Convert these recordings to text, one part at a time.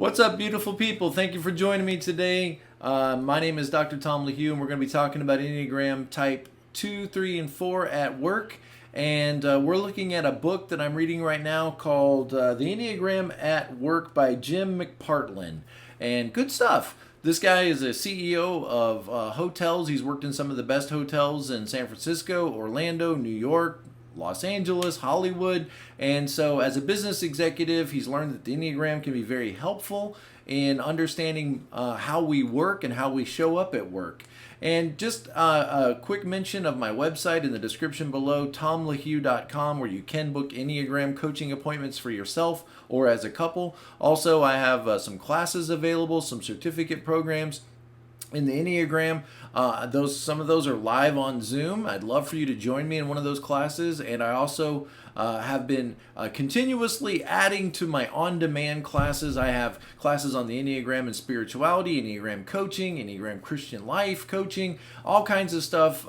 What's up, beautiful people? Thank you for joining me today. My name is Dr. Tom LaHue, and we're going to be talking about Enneagram Type 2, 3, and 4 at work. And we're looking at a book that I'm reading right now called The Enneagram at Work by Jim McPartland. And good stuff. This guy is a CEO of hotels. He's worked in some of the best hotels in San Francisco, Orlando, New York, Los Angeles, Hollywood. And so as a business executive, he's learned that the Enneagram can be very helpful in understanding how we work and how we show up at work. And just a quick mention of my website in the description below, tomlahue.com, where you can book Enneagram coaching appointments for yourself or as a couple. Also, I have some classes available, some certificate programs in the Enneagram. Some of those are live on Zoom. I'd love for you to join me in one of those classes. And I also have been continuously adding to my on-demand classes. I have classes on the Enneagram and spirituality, Enneagram coaching, Enneagram Christian life coaching, all kinds of stuff.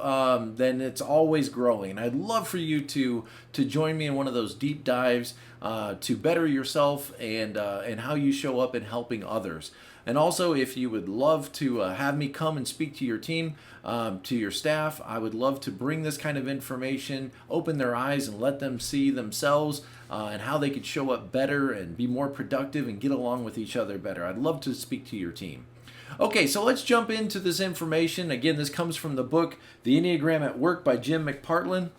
Then it's always growing. And I'd love for you to join me in one of those deep dives to better yourself and how you show up in helping others. And also, if you would love to have me come and speak to your team, to your staff, I would love to bring this kind of information, open their eyes and let them see themselves and how they could show up better and be more productive and get along with each other better. I'd love to speak to your team. Okay, so let's jump into this information. Again, this comes from the book, The Enneagram at Work by Jim McPartland.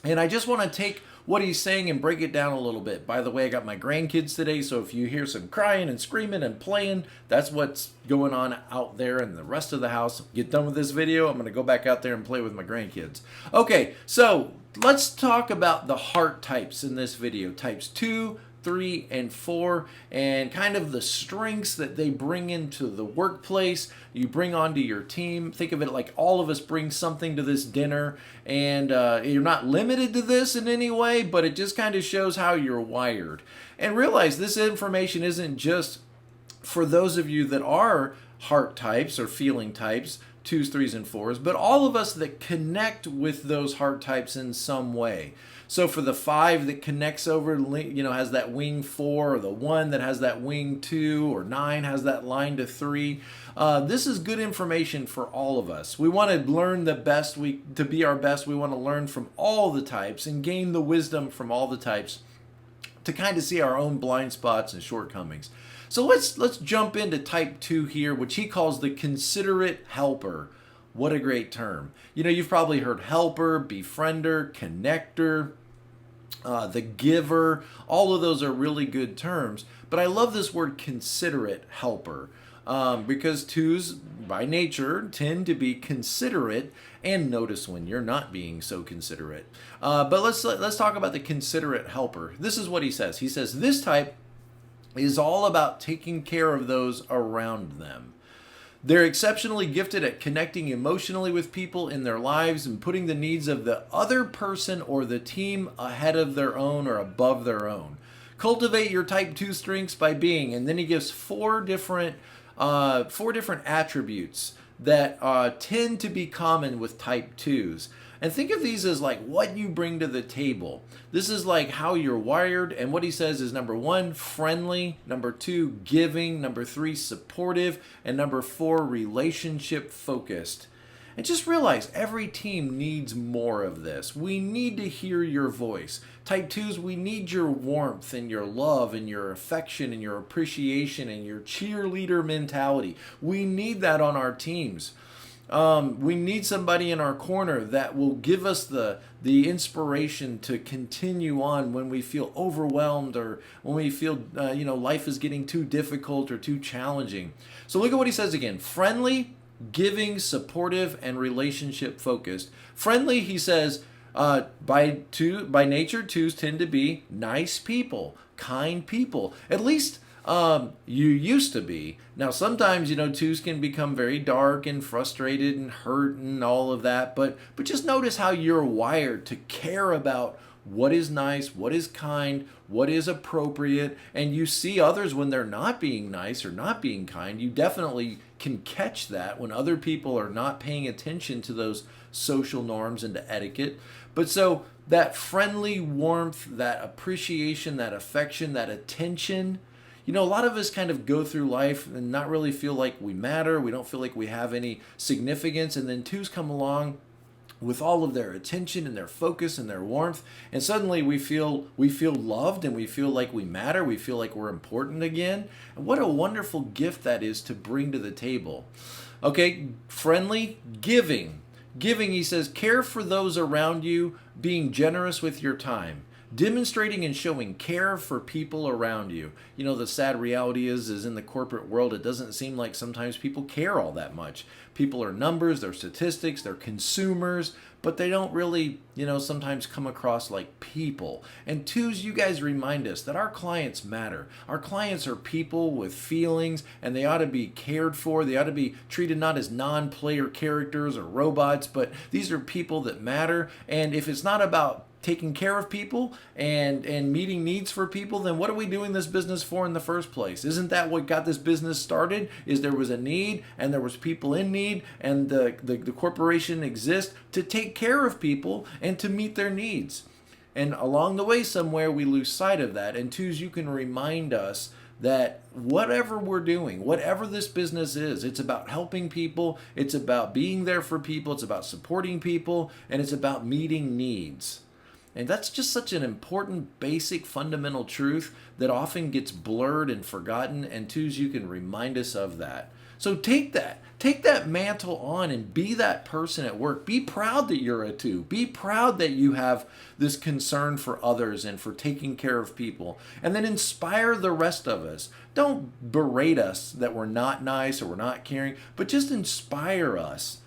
And I just want to take what he's saying and break it down a little bit. By the way, I got my grandkids today, so if you hear some crying and screaming and playing, that's what's going on out there in the rest of the house. Get done with this video, I'm going to go back out there and play with my grandkids. Okay, so let's talk about the heart types in this video. Types 2, 3, and 4, and kind of the strengths that they bring into the workplace, you bring onto your team. Think of it like all of us bring something to this dinner, and you're not limited to this in any way, but it just kind of shows how you're wired. And realize this information isn't just for those of you that are heart types or feeling types, 2s, 3s, and 4s, but all of us that connect with those heart types in some way. So for the 5 that connects over, has that wing 4, or the 1 that has that wing 2, or 9 has that line to 3, this is good information for all of us. We want to learn the best, to be our best, we want to learn from all the types and gain the wisdom from all the types to kind of see our own blind spots and shortcomings. So let's jump into type 2 here, which he calls the considerate helper. What a great term. You've probably heard helper, befriender, connector, the giver. All of those are really good terms. But I love this word considerate helper because 2s by nature tend to be considerate, and notice when you're not being so considerate. But let's talk about the considerate helper. This is what he says. He says this type is all about taking care of those around them. They're exceptionally gifted at connecting emotionally with people in their lives and putting the needs of the other person or the team ahead of their own or above their own. Cultivate your type 2 strengths by being, and then he gives four different attributes that tend to be common with type 2s. And think of these as like what you bring to the table. This is like how you're wired. And what he says is number 1, friendly. Number 2, giving. Number 3, supportive. And number 4, relationship focused. And just realize every team needs more of this. We need to hear your voice. Type 2s, we need your warmth and your love and your affection and your appreciation and your cheerleader mentality. We need that on our teams. We need somebody in our corner that will give us the inspiration to continue on when we feel overwhelmed or when we feel life is getting too difficult or too challenging. So look at what he says again: friendly, giving, supportive, and relationship focused. Friendly, he says, by nature, 2s tend to be nice people, kind people. At least you used to be. Now, sometimes, 2s can become very dark and frustrated and hurt and all of that. But just notice how you're wired to care about what is nice, what is kind, what is appropriate. And you see others when they're not being nice or not being kind. You definitely can catch that when other people are not paying attention to those social norms and to etiquette. But so that friendly warmth, that appreciation, that affection, that attention, a lot of us kind of go through life and not really feel like we matter. We don't feel like we have any significance. And then 2s come along with all of their attention and their focus and their warmth, and suddenly we feel loved, and we feel like we matter. We feel like we're important again. And what a wonderful gift that is to bring to the table. Okay, friendly, giving. Giving, he says, care for those around you, being generous with your time. Demonstrating and showing care for people around you. The sad reality is in the corporate world, it doesn't seem like sometimes people care all that much. People are numbers, they're statistics, they're consumers, but they don't really, sometimes come across like people. And 2s, you guys remind us that our clients matter. Our clients are people with feelings, and they ought to be cared for. They ought to be treated not as non-player characters or robots, but these are people that matter. And if it's not about taking care of people and meeting needs for people, then what are we doing this business for in the first place? Isn't that what got this business started? Is there was a need, and there was people in need, and the corporation exists to take care of people and to meet their needs. And along the way somewhere we lose sight of that. And 2s, you can remind us that whatever we're doing, whatever this business is, it's about helping people, it's about being there for people, it's about supporting people, and it's about meeting needs. And that's just such an important, basic, fundamental truth that often gets blurred and forgotten. And 2s, you can remind us of that. So take that mantle on and be that person at work. Be proud that you're a 2. Be proud that you have this concern for others and for taking care of people. And then inspire the rest of us. Don't berate us that we're not nice or we're not caring, but just inspire us.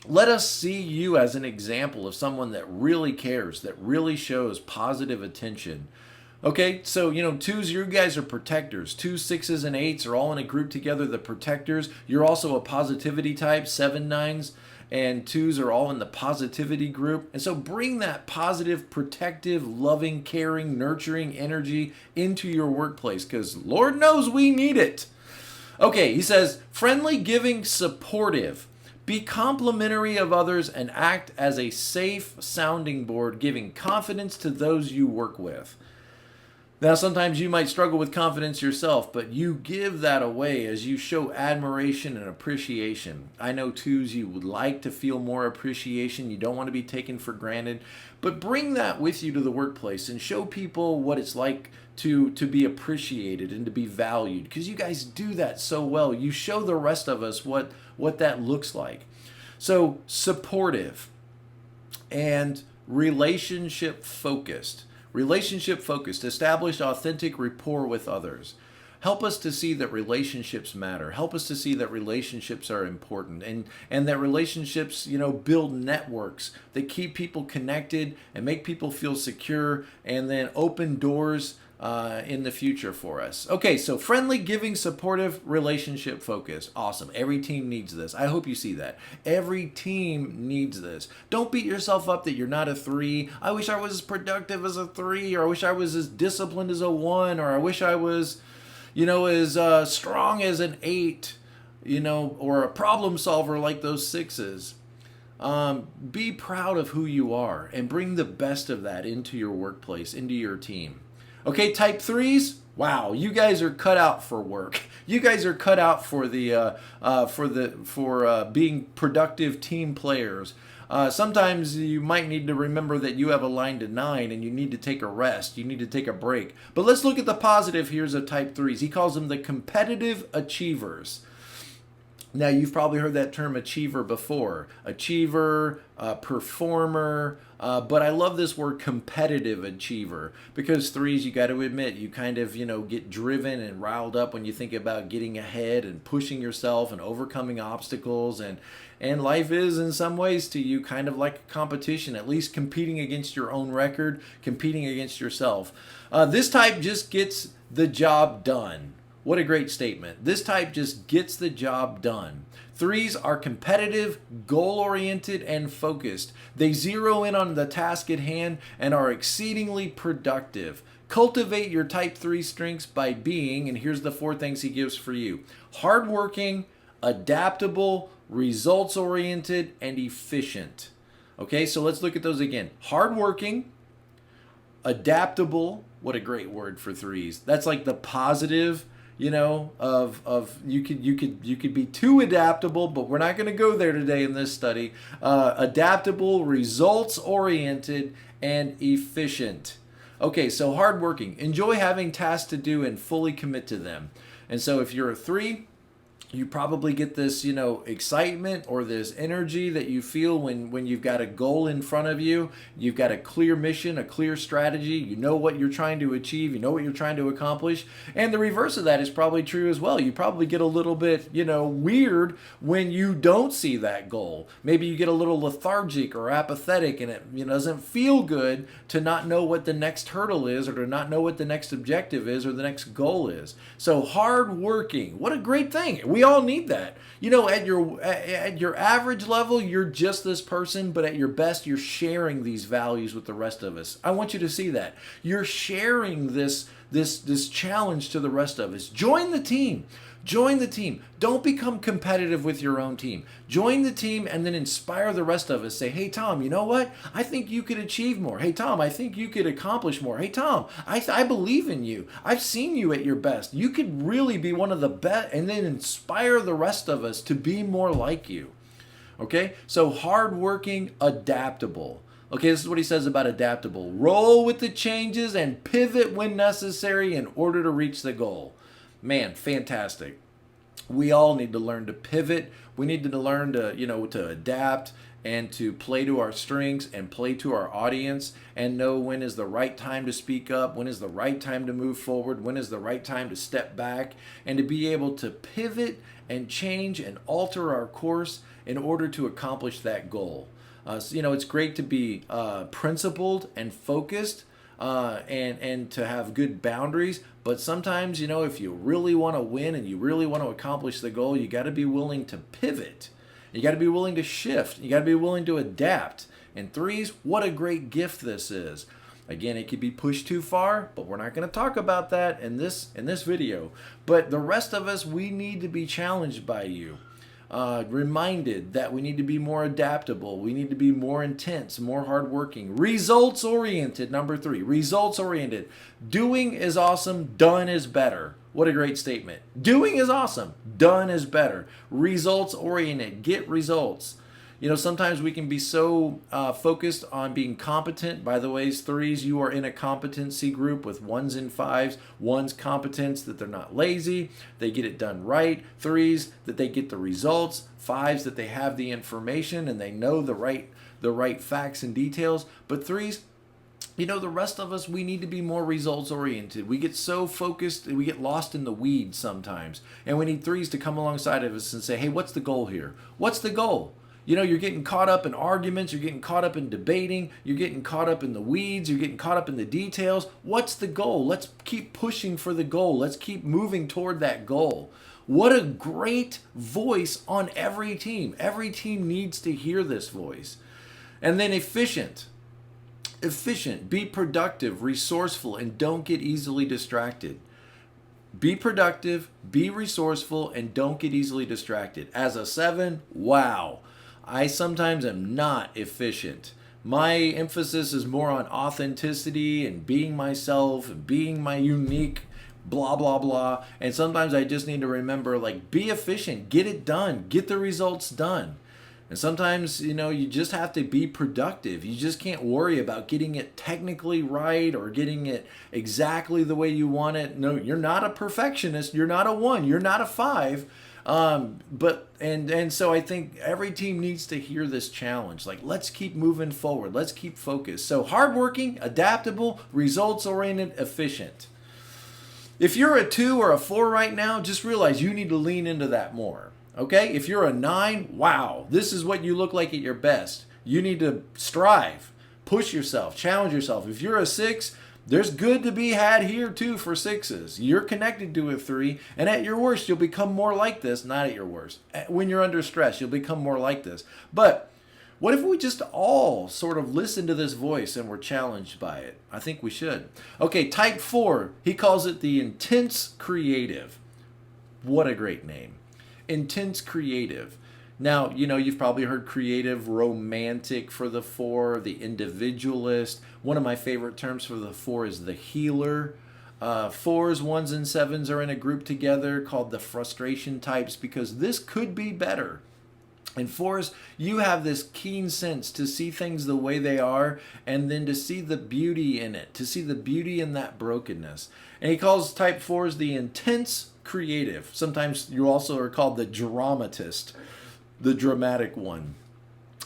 Let us see you as an example of someone that really cares, that really shows positive attention. Okay, so 2s, you guys are protectors. 2s, 6s, and 8s are all in a group together, the protectors. You're also a positivity type, 7, 9s, and 2s are all in the positivity group. And so bring that positive, protective, loving, caring, nurturing energy into your workplace, because Lord knows we need it. Okay, he says, friendly, giving, supportive. Be complimentary of others and act as a safe sounding board, giving confidence to those you work with. Now, sometimes you might struggle with confidence yourself, but you give that away as you show admiration and appreciation. I know 2s, you would like to feel more appreciation. You don't want to be taken for granted, but bring that with you to the workplace and show people what it's like to be appreciated and to be valued, because you guys do that so well. You show the rest of us what that looks like. So supportive and relationship focused. Relationship focused. Establish authentic rapport with others. Help us to see that relationships matter. Help us to see that relationships are important, and that relationships, build networks that keep people connected and make people feel secure, and then open doors in the future for us. Okay, so friendly, giving, supportive, relationship focus. Awesome. Every team needs this. I hope you see that. Every team needs this. Don't beat yourself up that you're not a 3. I wish I was as productive as a 3, or I wish I was as disciplined as a 1, or I wish I was, as strong as an 8, or a problem solver like those 6s. Be proud of who you are and bring the best of that into your workplace, into your team. Okay, type 3s, wow, you guys are cut out for work. You guys are cut out for being productive team players. Sometimes you might need to remember that you have a line to 9 and you need to take a rest. You need to take a break. But let's look at the positive here of type 3s. He calls them the competitive achievers. Now, you've probably heard that term achiever before. Achiever, performer, but I love this word competitive achiever, because 3s, you got to admit, you kind of, get driven and riled up when you think about getting ahead and pushing yourself and overcoming obstacles. And life is, in some ways, to you kind of like a competition, at least competing against your own record, competing against yourself. This type just gets the job done. What a great statement. This type just gets the job done. 3s are competitive, goal-oriented, and focused. They zero in on the task at hand and are exceedingly productive. Cultivate your type 3 strengths by being, and here's the 4 things he gives for you: hardworking, adaptable, results-oriented, and efficient. Okay, so let's look at those again. Hardworking, adaptable, What a great word for threes. That's like the positive, of you could be too adaptable, but we're not going to go there today in this study. Adaptable, results oriented, and efficient. Okay, so hardworking. Enjoy having tasks to do and fully commit to them. And so if you're a 3, you probably get this, excitement or this energy that you feel when you've got a goal in front of you. You've got a clear mission, a clear strategy. You know what you're trying to achieve. You know what you're trying to accomplish. And the reverse of that is probably true as well. You probably get a little bit, weird when you don't see that goal. Maybe you get a little lethargic or apathetic, and it doesn't feel good to not know what the next hurdle is, or to not know what the next objective is, or the next goal is. So hardworking, what a great thing. We all need that. At your average level, you're just this person, but at your best, you're sharing these values with the rest of us. I want you to see that. You're sharing this challenge to the rest of us. Join the team. Join the team. Don't become competitive with your own team. Join the team and then inspire the rest of us. Say, hey, Tom, you know what? I think you could achieve more. Hey, Tom, I think you could accomplish more. Hey, Tom, I believe in you. I've seen you at your best. You could really be one of the best, and then inspire the rest of us to be more like you. Okay? So hardworking, adaptable. Okay, this is what he says about adaptable. Roll with the changes and pivot when necessary in order to reach the goal. Man, fantastic. We all need to learn to pivot. We need to learn to adapt and to play to our strengths and play to our audience, and know when is the right time to speak up, when is the right time to move forward, when is the right time to step back, and to be able to pivot and change and alter our course in order to accomplish that goal. It's great to be principled and focused, and to have good boundaries. But sometimes, if you really want to win and you really want to accomplish the goal, you got to be willing to pivot. You got to be willing to shift. You got to be willing to adapt. And 3s, what a great gift this is. Again, it could be pushed too far, but we're not going to talk about that in this video. But the rest of us, we need to be challenged by you. Reminded that we need to be more adaptable. We need to be more intense, more hardworking. Results oriented, number 3. Results oriented. Doing is awesome. Done is better. What a great statement. Doing is awesome. Done is better. Results oriented. Get results. Sometimes we can be so focused on being competent. By the way, 3s, you are in a competency group with 1s and 5s. 1s competence, that they're not lazy, they get it done right. 3s, that they get the results. 5s, that they have the information and they know the right facts and details. But 3s, the rest of us, we need to be more results oriented. We get so focused, we get lost in the weeds sometimes. And we need 3s to come alongside of us and say, hey, what's the goal here? What's the goal? You're getting caught up in arguments, you're getting caught up in debating, you're getting caught up in the weeds, you're getting caught up in the details. What's the goal? Let's keep pushing for the goal. Let's keep moving toward that goal. What a great voice on every team. Every team needs to hear this voice. And then efficient. Efficient, be productive, resourceful, and don't get easily distracted. Be productive, be resourceful, and don't get easily distracted. As a 7, wow. I sometimes am not efficient. My emphasis is more on authenticity and being myself and being my unique blah, blah, blah. And sometimes I just need to remember, be efficient, get it done, get the results done. And sometimes, you just have to be productive. You just can't worry about getting it technically right or getting it exactly the way you want it. No, you're not a perfectionist. You're not a 1. You're not a 5. So I think every team needs to hear this challenge. Let's keep moving forward. Let's keep focused. So hardworking, adaptable, results-oriented, efficient. If you're a 2 or a 4 right now, just realize you need to lean into that more. Okay? If you're a 9, wow, this is what you look like at your best. You need to strive, push yourself, challenge yourself. If you're a 6, there's good to be had here too for 6s. You're connected to a 3, and at your worst, you'll become more like this. Not at your worst. When you're under stress, you'll become more like this. But what if we just all sort of listen to this voice and we're challenged by it? I think we should. Okay, type 4, he calls it the intense creative. What a great name. Intense creative. Now, you've probably heard creative, romantic for the 4, the individualist. One of my favorite terms for the 4 is the healer. 4s, 1s, and 7s are in a group together called the frustration types because this could be better. And 4s, you have this keen sense to see things the way they are and then to see the beauty in it, to see the beauty in that brokenness. And he calls type 4s the intense creative. Sometimes you also are called the dramatist, the dramatic one.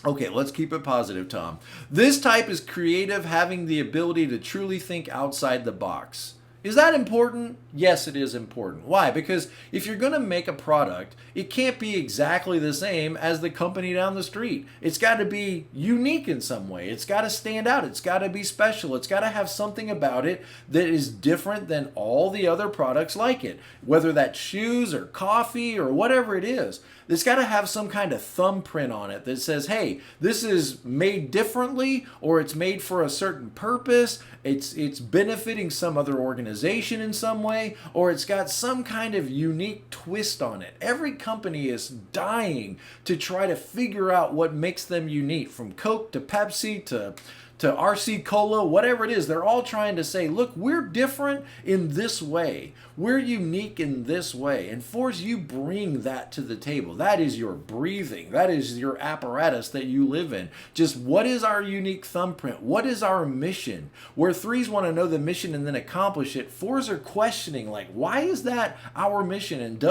Okay, let's keep it positive, Tom. This type is creative, having the ability to truly think outside the box. Is that important? Yes, it is important. Why? Because if you're going to make a product, it can't be exactly the same as the company down the street. It's got to be unique in some way. It's got to stand out. It's got to be special. It's got to have something about it that is different than all the other products like it. Whether that's shoes or coffee or whatever it is. It's got to have some kind of thumbprint on it that says, hey, this is made differently, or it's made for a certain purpose, it's benefiting some other organization in some way, or it's got some kind of unique twist on it. Every company is dying to try to figure out what makes them unique, from Coke to Pepsi to RC Cola, whatever it is. They're all trying to say, look, we're different in this way. We're unique in this way. And 4s, you bring that to the table. That is your breathing. That is your apparatus that you live in. Just what is our unique thumbprint? What is our mission? Where 3s want to know the mission and then accomplish it, 4s are questioning, like, why is that our mission? And do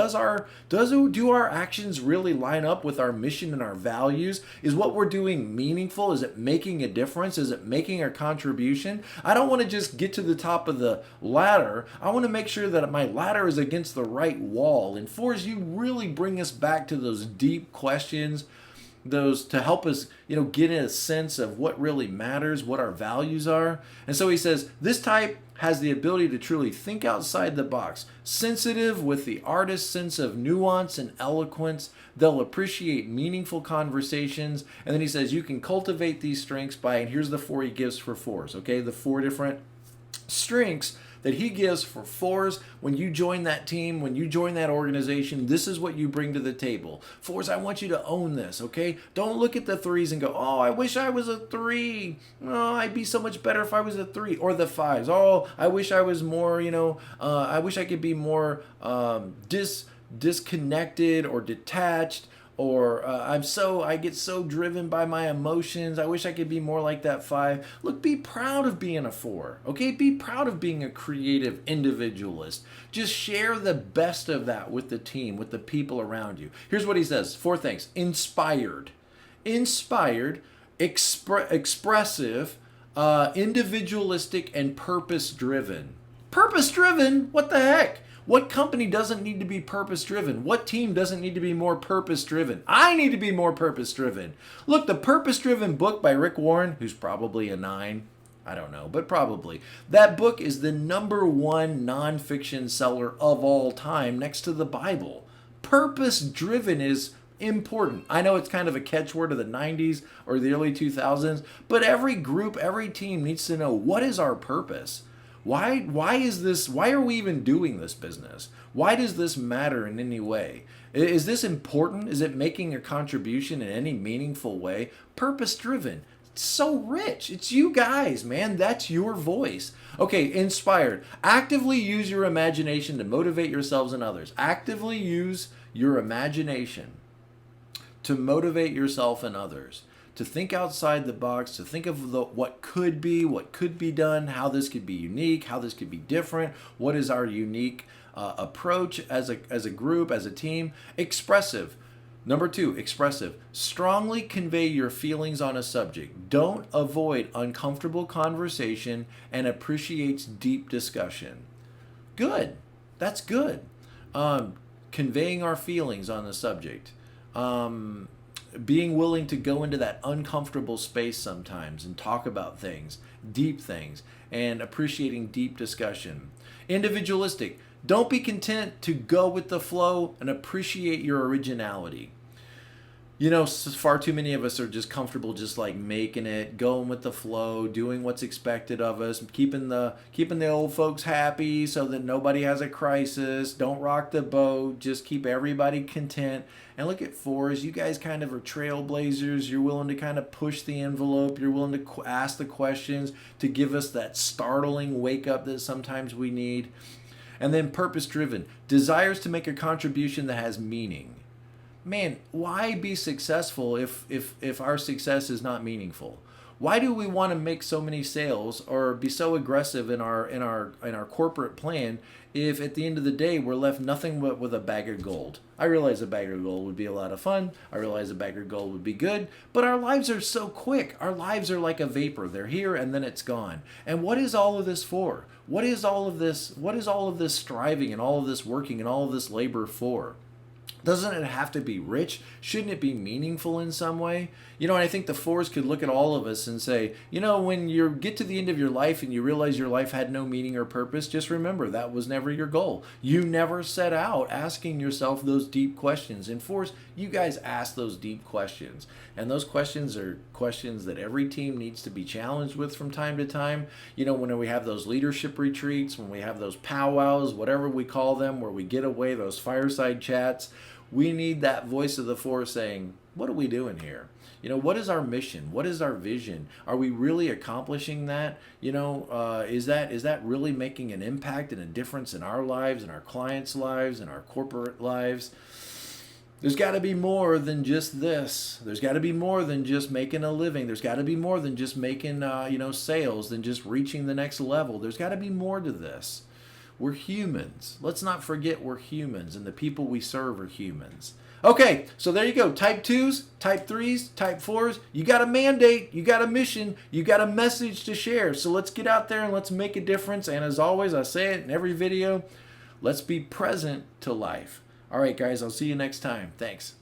our actions really line up with our mission and our values? Is what we're doing meaningful? Is it making a difference? Is it making a contribution? I don't want to just get to the top of the ladder. I want to make sure that my ladder is against the right wall. And 4s, you really bring us back to those deep questions, those to help us, get a sense of what really matters, what our values are. And so he says, this type has the ability to truly think outside the box, sensitive with the artist's sense of nuance and eloquence. They'll appreciate meaningful conversations. And then he says, you can cultivate these strengths by, and here's the 4 he gives for 4s, okay? The 4 different strengths that he gives for 4s. When you join that team, when you join that organization, this is what you bring to the table. 4s, I want you to own this, okay? Don't look at the 3s and go, oh, I wish I was a 3. Oh, I'd be so much better if I was a 3. Or the 5s, oh, I wish I was more, I wish I could be more disconnected or detached. Or I get so driven by my emotions. I wish I could be more like that 5. Look, be proud of being a 4, okay? Be proud of being a creative individualist. Just share the best of that with the team, with the people around you. Here's what he says, 4 things. Inspired, expressive, individualistic, and purpose-driven. Purpose-driven? What the heck? What company doesn't need to be purpose-driven? What team doesn't need to be more purpose-driven? I need to be more purpose-driven. Look, the Purpose-Driven book by Rick Warren, who's probably a 9, I don't know, but probably. That book is the #1 nonfiction seller of all time next to the Bible. Purpose-driven is important. I know it's kind of a catchword of the 90s or the early 2000s, but every group, every team needs to know, what is our purpose? Why are we even doing this business? Why does this matter in any way? Is this important? Is it making a contribution in any meaningful way? Purpose-driven. It's so rich. It's you guys, man. That's your voice. Okay, inspired. Actively use your imagination to motivate yourselves and others. Actively use your imagination to motivate yourself and others. To think outside the box, to think of what could be done, how this could be unique, how this could be different, what is our unique approach as a group, as a team. Expressive. Number 2, expressive. Strongly convey your feelings on a subject. Don't avoid uncomfortable conversation and appreciates deep discussion. Good. That's good. Conveying our feelings on the subject. Being willing to go into that uncomfortable space sometimes and talk about things, deep things, and appreciating deep discussion. Individualistic. Don't be content to go with the flow and appreciate your originality. You know, far too many of us are just comfortable just like making it, going with the flow, doing what's expected of us, keeping the old folks happy so that nobody has a crisis. Don't rock the boat, just keep everybody content. And look at fours, you guys kind of are trailblazers. You're willing to kind of push the envelope. You're willing to ask the questions to give us that startling wake up that sometimes we need. And then purpose driven, desires to make a contribution that has meaning. Man, why be successful if our success is not meaningful? Why do we want to make so many sales or be so aggressive in our corporate plan if at the end of the day we're left nothing but with a bag of gold? I realize a bag of gold would be a lot of fun. I realize a bag of gold would be good, but our lives are so quick. Our lives are like a vapor. They're here and then it's gone. And what is all of this for? What is all of this? What is all of this striving and all of this working and all of this labor for? Doesn't it have to be rich? Shouldn't it be meaningful in some way? You know, and I think the fours could look at all of us and say, you know, when you get to the end of your life and you realize your life had no meaning or purpose, just remember that was never your goal. You never set out asking yourself those deep questions. And fours, you guys ask those deep questions. And those questions are questions that every team needs to be challenged with from time to time. You know, when we have those leadership retreats, when we have those powwows, whatever we call them, where we get away, those fireside chats, we need that voice of the four saying, what are we doing here? You know, what is our mission? What is our vision? Are we really accomplishing that? You know, is that really making an impact and a difference in our lives, in our clients' lives, in our corporate lives? There's got to be more than just this. There's got to be more than just making a living. There's got to be more than just making, sales, than just reaching the next level. There's got to be more to this. We're humans. Let's not forget we're humans, and the people we serve are humans. Okay, so there you go. Type 2s, type 3s, type 4s. You got a mandate, you got a mission, you got a message to share. So let's get out there and let's make a difference. And as always, I say it in every video, let's be present to life. All right, guys, I'll see you next time. Thanks.